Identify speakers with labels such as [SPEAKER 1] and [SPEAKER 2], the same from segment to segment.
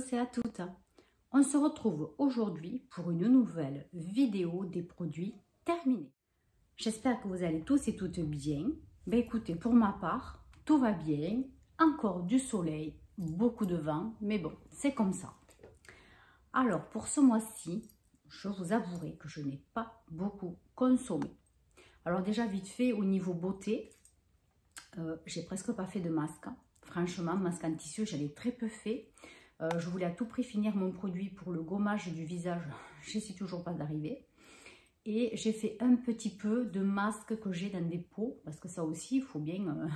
[SPEAKER 1] tous et à toutes. On se retrouve aujourd'hui pour une nouvelle vidéo des produits terminés. J'espère que vous allez tous et toutes bien. Ben écoutez, pour ma part, tout va bien. Encore du soleil, beaucoup de vent, mais bon, c'est comme ça. Alors, pour ce mois-ci, je vous avouerai que je n'ai pas beaucoup consommé. Alors déjà, vite fait, au niveau beauté, j'ai presque pas fait de masque. Franchement, masque en tissu, j'avais très peu fait. Je voulais à tout prix finir mon produit pour le gommage du visage. Je suis toujours pas d'arriver. Et j'ai fait un petit peu de masque que j'ai dans des pots. Parce que ça aussi, il faut bien,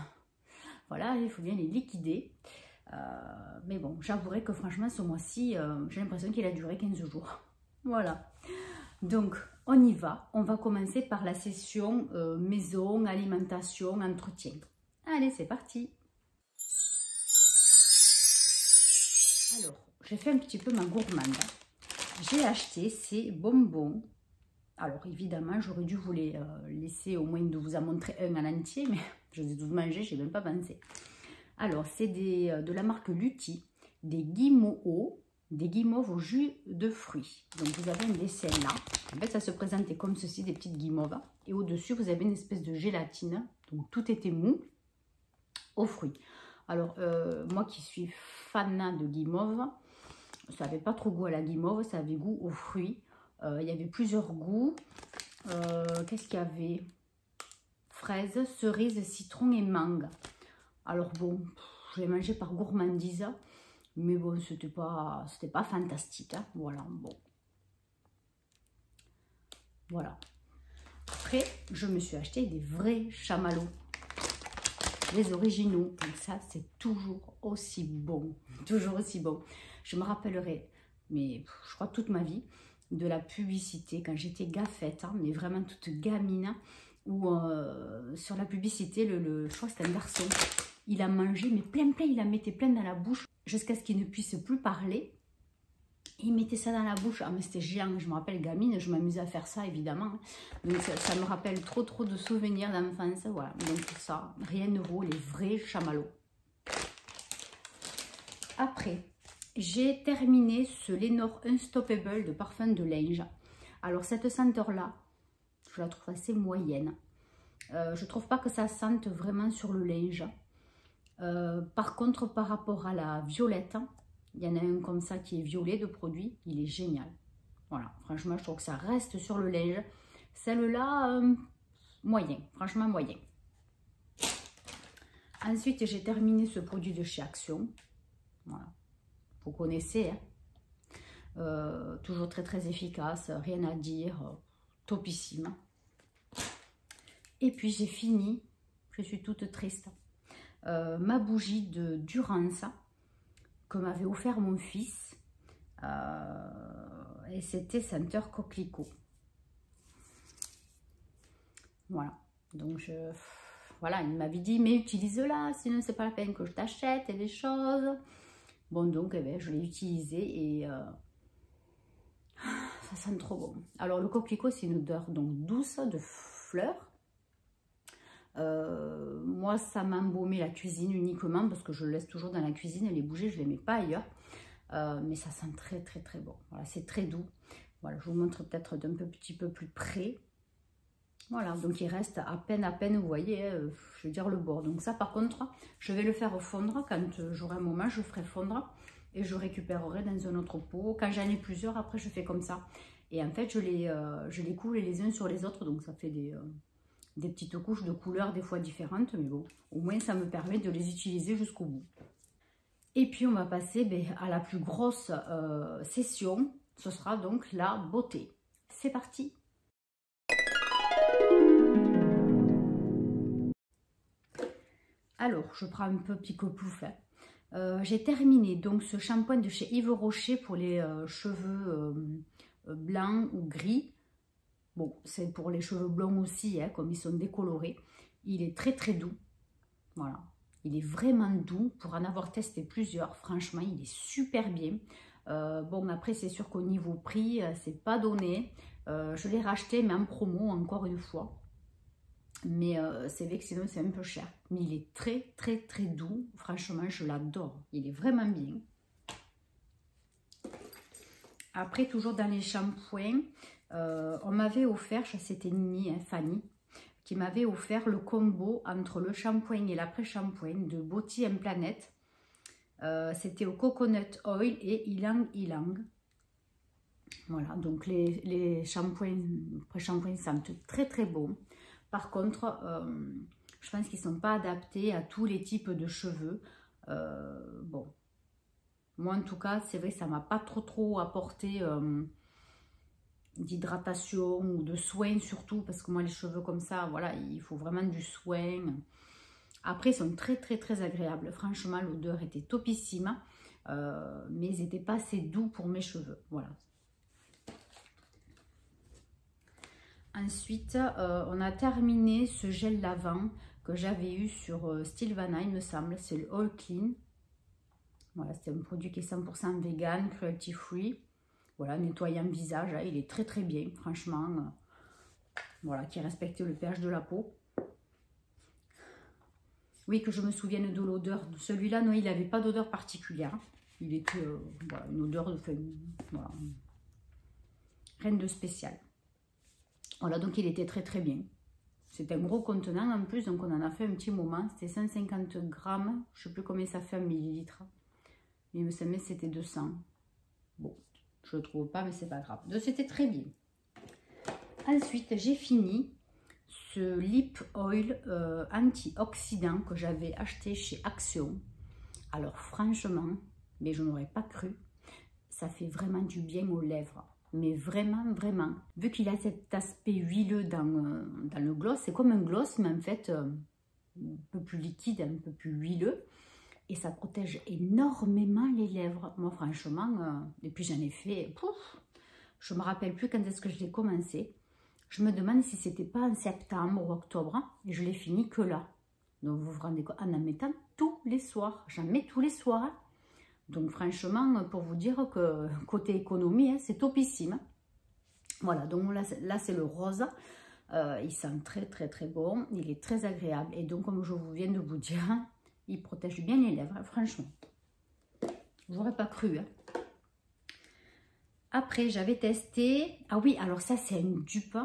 [SPEAKER 1] voilà, il faut bien les liquider. Mais bon, j'avouerai que franchement, ce mois-ci, j'ai l'impression qu'il a duré 15 jours. Voilà. Donc, on y va. On va commencer par la session maison, alimentation, entretien. Allez, c'est parti. Alors, j'ai fait un petit peu ma gourmande. J'ai acheté ces bonbons. Alors, évidemment, j'aurais dû vous les laisser au moins de vous en montrer un en entier, mais je les ai tous mangés, je n'ai même pas pensé. Alors, c'est de la marque Lutti, des guimauves au jus de fruits. Donc, vous avez un dessin là. En fait, ça se présentait comme ceci, des petites guimauves. Et au-dessus, vous avez une espèce de gélatine. Donc, tout était mou aux fruits. Alors, moi qui suis fan de guimauve, ça n'avait pas trop goût à la guimauve, ça avait goût aux fruits. Il y avait plusieurs goûts. Qu'est-ce qu'il y avait? Fraise, cerise, citron et mangue. Alors bon, je l'ai mangé par gourmandise, mais bon, c'était pas fantastique. Hein. Voilà, bon. Voilà. Après, je me suis acheté des vrais chamallows. Les originaux, donc ça c'est toujours aussi bon, toujours aussi bon. Je me rappellerai, mais je crois toute ma vie, de la publicité quand j'étais gaffette, hein, mais vraiment toute gamine, où sur la publicité, je crois que c'était un garçon, il a mangé, mais plein, il la mettait plein dans la bouche, jusqu'à ce qu'il ne puisse plus parler. Il mettait ça dans la bouche. Ah, mais c'était géant. Je me rappelle, gamine, je m'amusais à faire ça, évidemment. Donc, ça me rappelle trop de souvenirs d'enfance. Voilà. Donc, ça, rien ne vaut les vrais chamallows. Après, j'ai terminé ce Lenor Unstoppable de parfum de linge. Alors, cette senteur-là, je la trouve assez moyenne. Je trouve pas que ça sente vraiment sur le linge. Par contre, par rapport à la violette, il y en a un comme ça qui est violet de produit, il est génial. Voilà, franchement, je trouve que ça reste sur le linge. Celle-là, moyen, franchement moyen. Ensuite, j'ai terminé ce produit de chez Action. Voilà, vous connaissez, hein. Toujours très efficace, rien à dire, topissime. Et puis, j'ai fini, je suis toute triste, ma bougie de Durance que m'avait offert mon fils. Et c'était senteur coquelicot. Voilà. Donc, voilà, il m'avait dit, mais utilise-la, sinon c'est pas la peine que je t'achète et des choses. Bon, donc, eh ben, je l'ai utilisé et ça sent trop bon. Alors, le coquelicot, c'est une odeur donc douce de fleurs. Moi, ça m'embaumait la cuisine uniquement parce que je le laisse toujours dans la cuisine et les bougies, je ne les mets pas ailleurs. Mais ça sent très bon. Voilà, c'est très doux. Voilà, je vous montre peut-être d'un petit peu plus près. Voilà, donc il reste à peine, vous voyez, je veux dire le bord. Donc ça, par contre, je vais le faire fondre. Quand j'aurai un moment, je ferai fondre et je récupérerai dans un autre pot. Quand j'en ai plusieurs, après, je fais comme ça. Et en fait, je les coule les uns sur les autres. Donc ça fait des petites couches de couleurs des fois différentes, mais bon, au moins ça me permet de les utiliser jusqu'au bout. Et puis on va passer à la plus grosse session, ce sera donc la beauté. C'est parti. Alors, je prends un peu picoplouf. J'ai terminé donc ce shampoing de chez Yves Rocher pour les cheveux blancs ou gris. Bon, c'est pour les cheveux blonds aussi, hein, comme ils sont décolorés. Il est très doux. Voilà. Il est vraiment doux. Pour en avoir testé plusieurs, franchement, il est super bien. Bon, après, c'est sûr qu'au niveau prix, c'est pas donné. Je l'ai racheté, mais en promo, encore une fois. Mais c'est vrai que sinon, c'est un peu cher. Mais il est très doux. Franchement, je l'adore. Il est vraiment bien. Après, toujours dans les shampoings, on m'avait offert, c'était Nini, hein, Fanny, qui m'avait offert le combo entre le shampoing et l'après-shampoing de Body and Planet. C'était au coconut oil et ylang ylang. Voilà, donc les shampoings, après-shampoings sentent très très bon. Par contre, je pense qu'ils ne sont pas adaptés à tous les types de cheveux. Bon, moi en tout cas, c'est vrai que ça ne m'a pas trop apporté d'hydratation ou de soin surtout, parce que moi les cheveux comme ça, voilà, il faut vraiment du soin. Après, ils sont très agréables. Franchement, l'odeur était topissime, mais ils n'étaient pas assez doux pour mes cheveux. Voilà. Ensuite, on a terminé ce gel lavant que j'avais eu sur Stilvana, il me semble. C'est le All Clean. Voilà, c'est un produit qui est 100% vegan, cruelty free. Voilà, nettoyant visage, hein, il est très bien, franchement. Voilà, qui respecte le pH de la peau. Oui, que je me souvienne de l'odeur. Celui-là, non, il n'avait pas d'odeur particulière. Il était, voilà, une odeur de... Voilà, rien de spécial. Voilà, donc il était très bien. C'est un gros contenant en plus, donc on en a fait un petit moment. C'était 150 grammes, je ne sais plus combien ça fait en millilitres. Il me semblait que c'était 200. Bon, je ne le trouve pas, mais c'est pas grave. Donc c'était très bien. Ensuite, j'ai fini ce lip oil antioxydant que j'avais acheté chez Action. Alors franchement, mais je n'aurais pas cru, ça fait vraiment du bien aux lèvres. Mais vraiment. Vu qu'il a cet aspect huileux dans le gloss, c'est comme un gloss, mais en fait un peu plus liquide, un peu plus huileux. Et ça protège énormément les lèvres. Moi, franchement, et puis j'en ai fait, pouf, je ne me rappelle plus quand est-ce que je l'ai commencé. Je me demande si c'était pas en septembre ou octobre, et je l'ai fini que là. Donc vous vous rendez compte, en mettant tous les soirs. J'en mets tous les soirs. Donc franchement, pour vous dire que côté économie, hein, c'est topissime. Voilà, donc là c'est le rose. Il sent très bon. Il est très agréable. Et donc comme je vous viens de vous dire, il protège bien les lèvres, franchement. J'aurais pas cru. Hein. Après, j'avais testé... Ah oui, alors ça c'est une dupe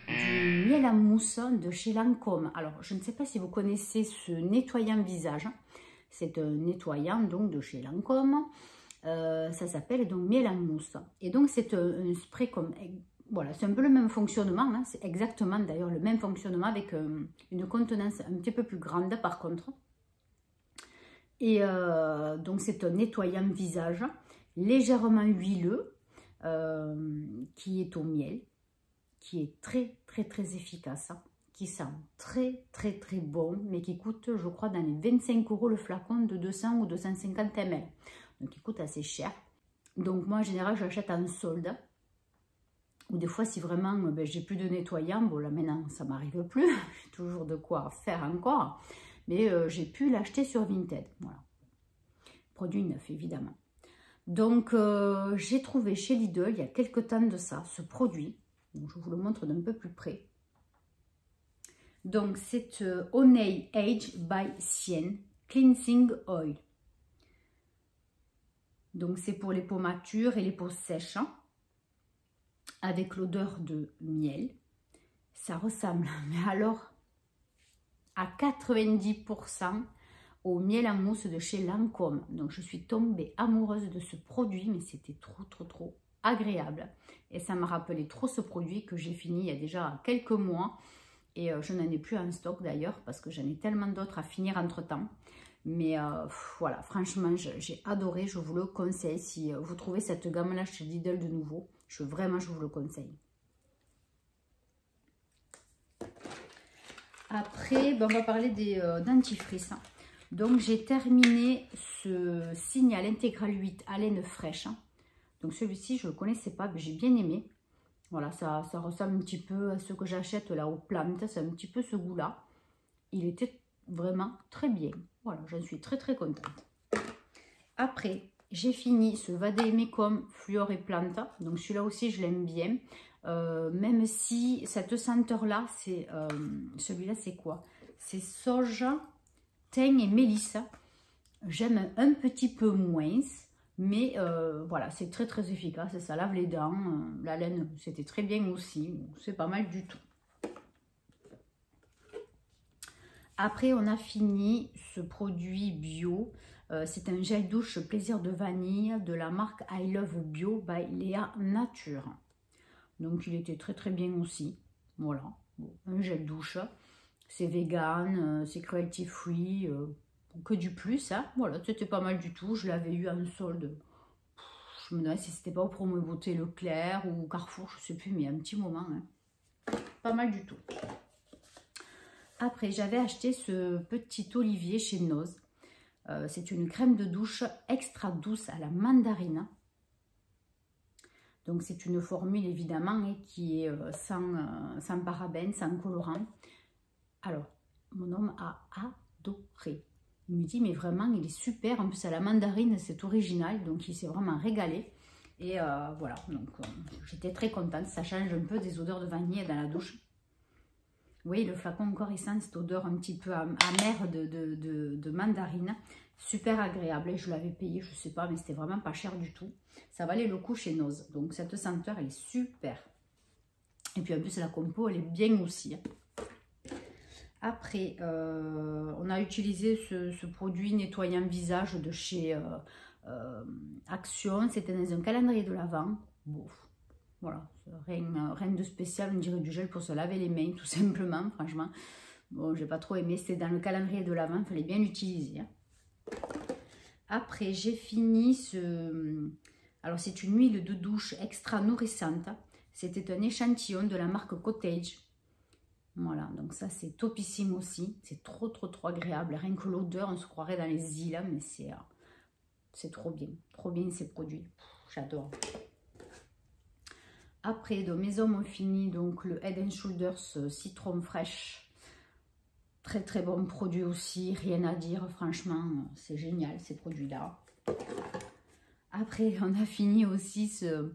[SPEAKER 1] du miel à mousse de chez Lancôme. Alors, je ne sais pas si vous connaissez ce nettoyant visage. C'est un nettoyant donc de chez Lancôme. Ça s'appelle donc miel à mousse. Et donc c'est un spray comme... Voilà, c'est un peu le même fonctionnement. Hein, c'est exactement d'ailleurs le même fonctionnement avec une contenance un petit peu plus grande par contre. Et donc c'est un nettoyant visage légèrement huileux qui est au miel, qui est très efficace, hein, qui sent très bon, mais qui coûte, je crois, dans les 25 € le flacon de 200 ou 250 ml. Donc, il coûte assez cher. Donc, moi, en général, j'achète en solde. Ou des fois, si vraiment, ben, j'ai plus de nettoyant, bon, là, maintenant, ça m'arrive plus. J'ai toujours de quoi faire encore. Mais j'ai pu l'acheter sur Vinted. Voilà. Produit neuf, évidemment. Donc, j'ai trouvé chez Lidl, il y a quelques temps de ça, ce produit. Donc, je vous le montre d'un peu plus près. Donc, c'est Honey Age by Sien Cleansing Oil. Donc, c'est pour les peaux matures et les peaux sèches. Avec l'odeur de miel. Ça ressemble, mais alors, à 90% au miel à mousse de chez Lancôme. Donc, je suis tombée amoureuse de ce produit, mais c'était trop agréable. Et ça m'a rappelé trop ce produit que j'ai fini il y a déjà quelques mois. Et je n'en ai plus en stock d'ailleurs, parce que j'en ai tellement d'autres à finir entre-temps. Mais voilà, franchement, j'ai adoré, je vous le conseille. Si vous trouvez cette gamme-là chez Lidl de nouveau, je vous le conseille. Après, ben, on va parler des dentifrices. Donc, j'ai terminé ce Signal Intégral 8 haleine fraîche. Donc, celui-ci, je ne le connaissais pas, mais j'ai bien aimé. Voilà, ça ressemble un petit peu à ce que j'achète là aux plantes. C'est un petit peu ce goût-là. Il était vraiment très bien. Voilà, j'en suis très contente. Après, j'ai fini ce Vademecum Fluor et Plante. Donc, celui-là aussi, je l'aime bien. Même si cette senteur-là, c'est celui-là, c'est quoi? C'est soja, thym et mélisse. J'aime un petit peu moins. Mais voilà, c'est très très efficace, ça lave les dents. La laine, c'était très bien aussi, c'est pas mal du tout. Après, on a fini ce produit bio. C'est un gel douche plaisir de vanille de la marque I Love Bio by Léa Nature. Donc, il était très très bien aussi. Voilà, bon, un gel douche. C'est vegan, c'est cruelty free, que du plus. Hein. Voilà, c'était pas mal du tout. Je l'avais eu en solde. Je me demandais si c'était pas au promo beauté Leclerc ou Carrefour, je sais plus, mais il y a un petit moment. Hein. Pas mal du tout. Après, j'avais acheté ce petit olivier chez Noz. C'est une crème de douche extra douce à la mandarine. Donc, c'est une formule évidemment et qui est sans parabènes, sans colorant. Alors, mon homme a adoré. Il me dit, mais vraiment, il est super. En plus, à la mandarine, c'est original. Donc, il s'est vraiment régalé. Et voilà, donc j'étais très contente. Ça change un peu des odeurs de vanille dans la douche. Vous voyez, le flacon encore, il sent cette odeur un petit peu amère de mandarine. Super agréable. Et je l'avais payé, je ne sais pas, mais c'était vraiment pas cher du tout. Ça valait le coup chez Noz. Donc, cette senteur, elle est super. Et puis, en plus, la compo, elle est bien aussi. Après, on a utilisé ce produit nettoyant visage de chez Action. C'était dans un calendrier de l'Avent. Bon, voilà, rien de spécial, on dirait du gel pour se laver les mains, tout simplement, franchement. Bon, j'ai pas trop aimé, c'était dans le calendrier de l'Avent, il fallait bien l'utiliser. Hein. Après, j'ai fini ce... Alors, c'est une huile de douche extra nourrissante. C'était un échantillon de la marque Cottage. Voilà, donc ça, c'est topissime aussi. C'est trop agréable. Rien que l'odeur, on se croirait dans les îles, mais c'est trop bien ces produits. J'adore. Après, de mes hommes ont fini donc le Head & Shoulders citron fraîche. Très bon produit aussi, rien à dire, franchement, c'est génial ces produits-là. Après, on a fini aussi ce...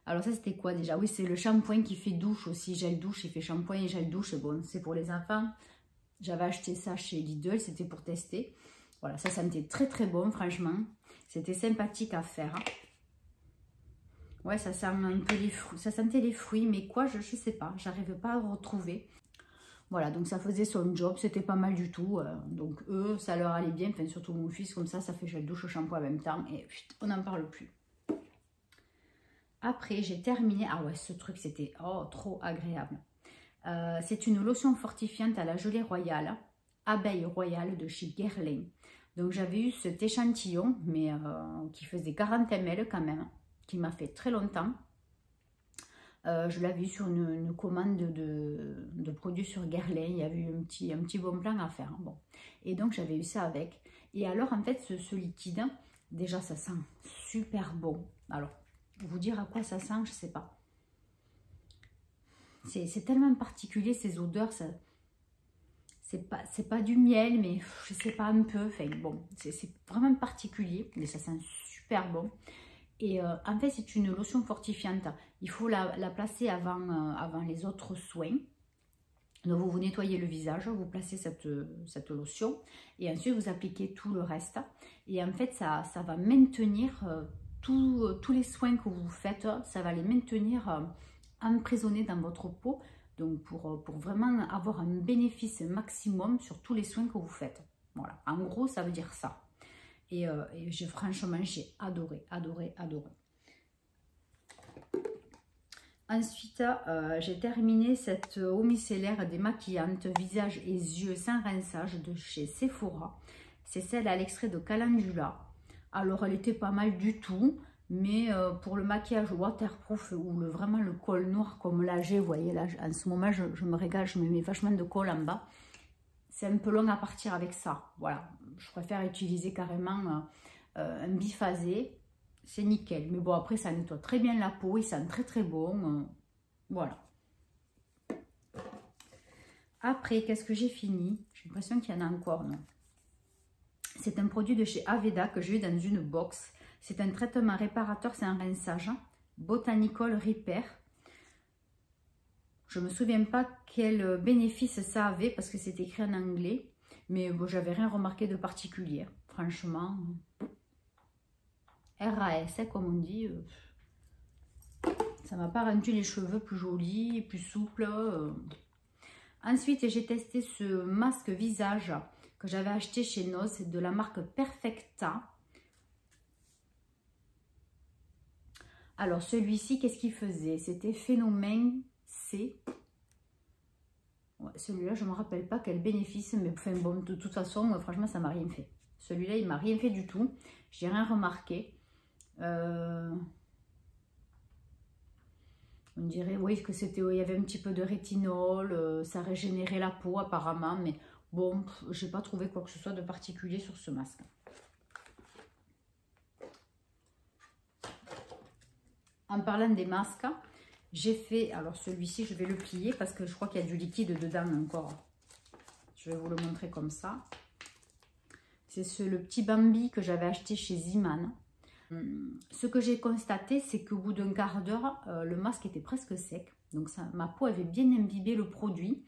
[SPEAKER 1] Alors ça, c'était quoi déjà? Oui, c'est le shampoing qui fait douche aussi, gel douche, il fait shampoing et gel douche. Bon, c'est pour les enfants. J'avais acheté ça chez Lidl, c'était pour tester. Voilà, ça sentait très bon, franchement. C'était sympathique à faire. Ouais, ça sent un peu les fruits. Ça sentait les fruits, mais quoi, je sais pas. J'arrive pas à le retrouver. Voilà, donc ça faisait son job. C'était pas mal du tout. Donc eux, ça leur allait bien. Enfin, surtout mon fils, comme ça fait gel douche, shampoing en même temps. Et putain, on n'en parle plus. Après, j'ai terminé. Ah ouais, ce truc, c'était trop agréable. C'est une lotion fortifiante à la gelée royale. Abeille royale de chez Guerlain. Donc j'avais eu cet échantillon, mais qui faisait 40 ml quand même. Qui m'a fait très longtemps. Je l'avais eu sur une commande de produits sur Guerlain. Il y avait eu un petit bon plan à faire. Bon. Et donc, j'avais eu ça avec. Et alors, en fait, ce liquide, déjà, ça sent super bon. Alors, vous dire à quoi ça sent, je ne sais pas. C'est tellement particulier, ces odeurs. C'est pas du miel, mais je ne sais pas, un peu. Enfin, bon, c'est vraiment particulier. Mais ça sent super bon. Et en fait, c'est une lotion fortifiante. Il faut la placer avant les autres soins. Donc, vous nettoyez le visage, vous placez cette lotion. Et ensuite, vous appliquez tout le reste. Et en fait, ça va maintenir tous les soins que vous faites. Ça va les maintenir emprisonnés dans votre peau. Donc, pour vraiment avoir un bénéfice maximum sur tous les soins que vous faites. Voilà, en gros, ça veut dire ça. Et franchement, j'ai adoré. Ensuite, j'ai terminé cette eau micellaire démaquillante visage et yeux sans rinçage de chez Sephora. C'est celle à l'extrait de calendula. Alors, elle était pas mal du tout. Mais pour le maquillage waterproof ou vraiment le col noir comme là j'ai, vous voyez, là en ce moment, je me régale, je me mets vachement de col en bas. C'est un peu long à partir avec ça. Voilà, je préfère utiliser carrément un biphasé. C'est nickel. Mais bon, après, ça nettoie très bien la peau. Il sent très bon. Voilà. Après, qu'est-ce que j'ai fini? J'ai l'impression qu'il y en a encore, non? C'est un produit de chez Aveda que j'ai eu dans une box. C'est un traitement réparateur, c'est un rinçage. Botanical Repair. Je ne me souviens pas quel bénéfice ça avait parce que c'est écrit en anglais. Mais bon, j'avais rien remarqué de particulier. Franchement, RAS, hein, comme on dit. Ça m'a pas rendu les cheveux plus jolis, plus souples. Ensuite, j'ai testé ce masque visage que j'avais acheté chez Noz, c'est de la marque Perfecta. Alors, celui-ci, qu'est-ce qu'il faisait? C'était Phénomène C. Ouais, celui-là, je ne me rappelle pas quel bénéfice, mais enfin, bon, de toute façon, moi, franchement, ça m'a rien fait. Celui-là, il m'a rien fait du tout. J'ai rien remarqué. On dirait, oui, que c'était, il y avait un petit peu de rétinol, ça régénérait la peau apparemment, mais bon, j'ai pas trouvé quoi que ce soit de particulier sur ce masque. En parlant des masques, j'ai fait, alors celui-ci, je vais le plier parce que je crois qu'il y a du liquide dedans encore. Je vais vous le montrer comme ça. C'est le petit Bambi que j'avais acheté chez Ziman. Ce que j'ai constaté, c'est qu'au bout d'un quart d'heure, le masque était presque sec. Donc ça, ma peau avait bien imbibé le produit.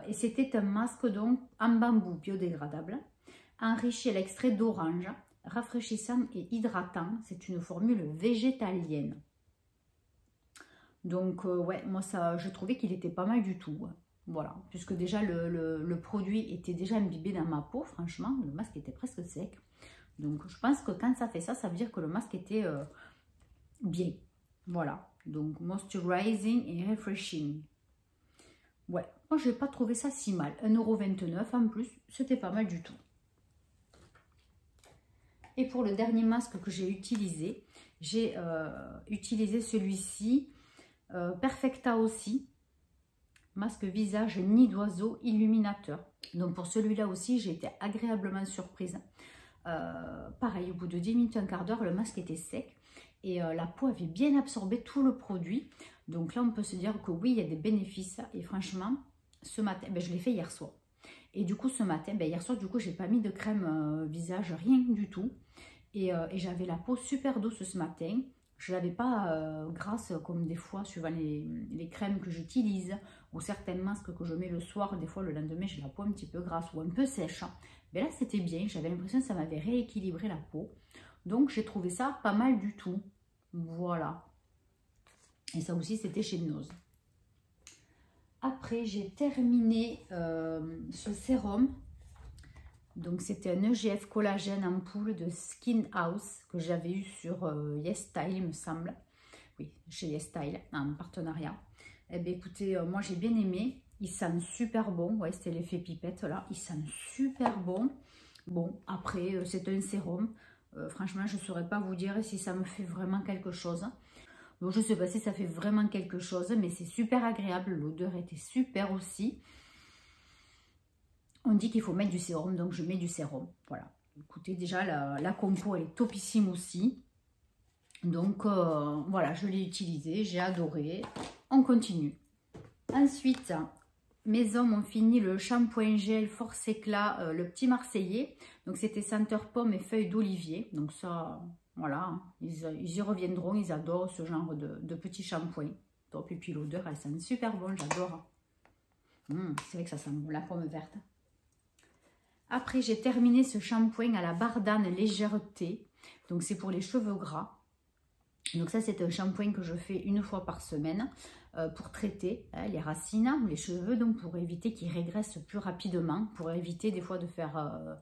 [SPEAKER 1] Et c'était un masque donc en bambou biodégradable, enrichi à l'extrait d'orange, rafraîchissant et hydratant. C'est une formule végétalienne. Donc ouais, moi ça, je trouvais qu'il était pas mal du tout. Voilà, puisque déjà le produit était déjà imbibé dans ma peau, franchement, le masque était presque sec. Donc, je pense que quand ça fait ça, ça veut dire que le masque était bien. Voilà. Donc, moisturizing et refreshing. Ouais, moi, je n'ai pas trouvé ça si mal. 1,29 € en plus, c'était pas mal du tout. Et pour le dernier masque que j'ai utilisé celui-ci, Perfecta aussi. Masque visage nid d'oiseau illuminateur. Donc, pour celui-là aussi, j'ai été agréablement surprise. Pareil, au bout de 10 minutes, un quart d'heure, le masque était sec et la peau avait bien absorbé tout le produit. Donc là, on peut se dire que oui, il y a des bénéfices. Et franchement, ce matin, je l'ai fait hier soir. Et du coup, ce matin, hier soir, du coup, j'ai pas mis de crème visage, rien du tout. Et j'avais la peau super douce ce matin. Je ne l'avais pas grasse comme des fois, suivant les crèmes que j'utilise ou certains masques que je mets le soir. Des fois, le lendemain, j'ai la peau un petit peu grasse ou un peu sèche. Mais là, c'était bien. J'avais l'impression que ça m'avait rééquilibré la peau. Donc, j'ai trouvé ça pas mal du tout. Voilà. Et ça aussi, c'était chez Noz. Après, j'ai terminé ce sérum. Donc, c'était un EGF collagène en poudre de Skin House que j'avais eu sur YesStyle, il me semble. Oui, chez YesStyle, en partenariat. Eh bien, écoutez, moi, j'ai bien aimé. Il sent super bon. Ouais, c'était l'effet pipette, là. Il sent super bon. Bon, après, c'est un sérum. Franchement, je ne saurais pas vous dire si ça me fait vraiment quelque chose. Donc, je ne sais pas si ça fait vraiment quelque chose, mais c'est super agréable. L'odeur était super aussi. On dit qu'il faut mettre du sérum, donc je mets du sérum. Voilà. Écoutez, déjà, la compo, elle est topissime aussi. Donc, voilà, je l'ai utilisé. J'ai adoré. On continue. Ensuite, mes hommes ont fini le shampoing gel Force Éclat, le petit Marseillais. Donc, c'était senteur pomme et feuilles d'olivier. Donc, ça, voilà, ils y reviendront. Ils adorent ce genre de petits shampoings. Top. Et puis, l'odeur, elle sent super bon. J'adore. C'est vrai que ça sent la pomme verte. Après, j'ai terminé ce shampoing à la bardane légèreté. Donc, c'est pour les cheveux gras. Donc, ça, c'est un shampoing que je fais une fois par semaine pour traiter les racines ou les cheveux. Donc, pour éviter qu'ils régressent plus rapidement. Pour éviter des fois de faire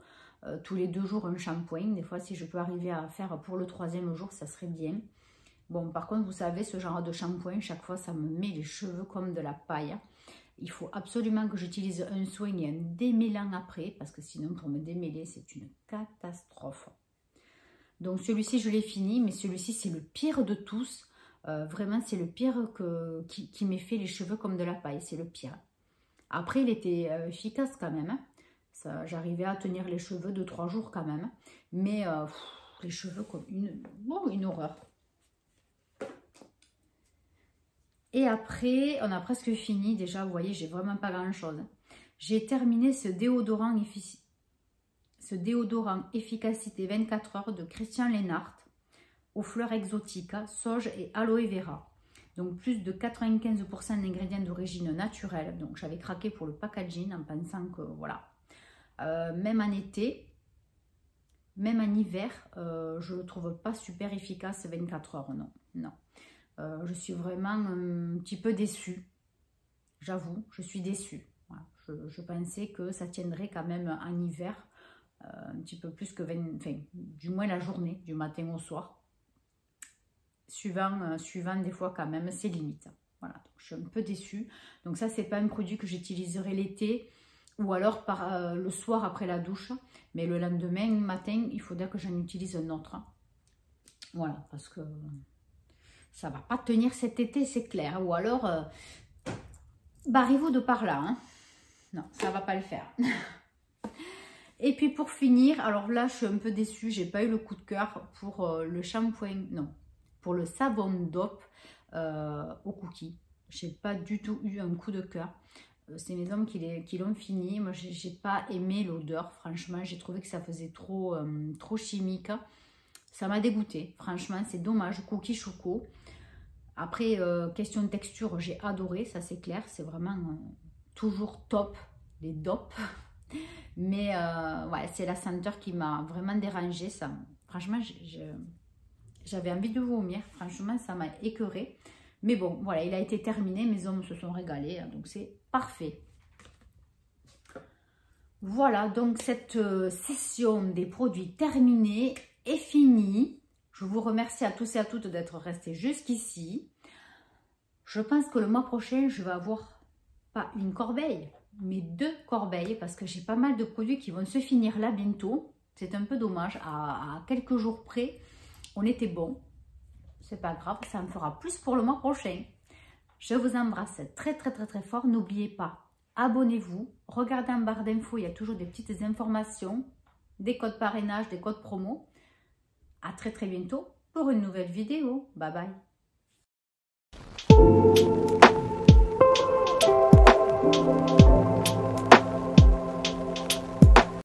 [SPEAKER 1] tous les 2 jours un shampoing. Des fois, si je peux arriver à faire pour le 3e jour, ça serait bien. Bon, par contre, vous savez, ce genre de shampoing, chaque fois, ça me met les cheveux comme de la paille. Il faut absolument que j'utilise un soin et un démêlant après, parce que sinon, pour me démêler, c'est une catastrophe. Donc, celui-ci, je l'ai fini, mais celui-ci, c'est le pire de tous. Vraiment, c'est le pire qui m'ait fait les cheveux comme de la paille. C'est le pire. Après, il était efficace quand même. J'arrivais à tenir les cheveux 2-3 jours quand même. Mais les cheveux comme une horreur. Et après, on a presque fini. Déjà, vous voyez, j'ai vraiment pas grand-chose. J'ai terminé ce déodorant efficacité 24 heures de Christian Leinart aux fleurs exotiques, sauge et aloe vera. Donc, plus de 95% d'ingrédients d'origine naturelle. Donc, j'avais craqué pour le packaging en pensant que, voilà. Même en été, même en hiver, je ne le trouve pas super efficace 24 heures, non, non. Je suis vraiment un petit peu déçue, j'avoue, je suis déçue. Voilà. Je pensais que ça tiendrait quand même en hiver, un petit peu plus que 20, enfin, du moins la journée, du matin au soir. Suivant des fois quand même ses limites. Voilà, donc je suis un peu déçue. Donc ça, c'est pas un produit que j'utiliserai l'été ou alors le soir après la douche. Mais le lendemain, matin, il faudra que j'en utilise un autre. Voilà, parce que ça va pas tenir cet été, c'est clair. Ou alors, barrez-vous de par là. Hein. Non, ça va pas le faire. Et puis pour finir, alors là, je suis un peu déçue. J'ai pas eu le coup de cœur pour le shampoing. Non, pour le savon Dove au cookie. J'ai pas du tout eu un coup de cœur. C'est mes hommes qui l'ont fini. Moi, j'ai pas aimé l'odeur. Franchement, j'ai trouvé que ça faisait trop chimique. Ça m'a dégoûté. Franchement, c'est dommage. Cookie choco. Après, question de texture, j'ai adoré. Ça, c'est clair. C'est vraiment toujours top. Les dopes. Mais ouais, c'est la senteur qui m'a vraiment dérangée. Ça, franchement, j'avais envie de vomir. Franchement, ça m'a écœurée. Mais bon, voilà, il a été terminé. Mes hommes se sont régalés. Donc, c'est parfait. Voilà, donc cette session des produits terminée est finie. Je vous remercie à tous et à toutes d'être restés jusqu'ici. Je pense que le mois prochain, je vais avoir pas une corbeille, mais 2 corbeilles parce que j'ai pas mal de produits qui vont se finir là bientôt. C'est un peu dommage. À quelques jours près, on était bon. C'est pas grave, ça me fera plus pour le mois prochain. Je vous embrasse très très fort. N'oubliez pas, abonnez-vous. Regardez en barre d'infos, il y a toujours des petites informations, des codes parrainage, des codes promo. À très bientôt pour une nouvelle vidéo. Bye bye.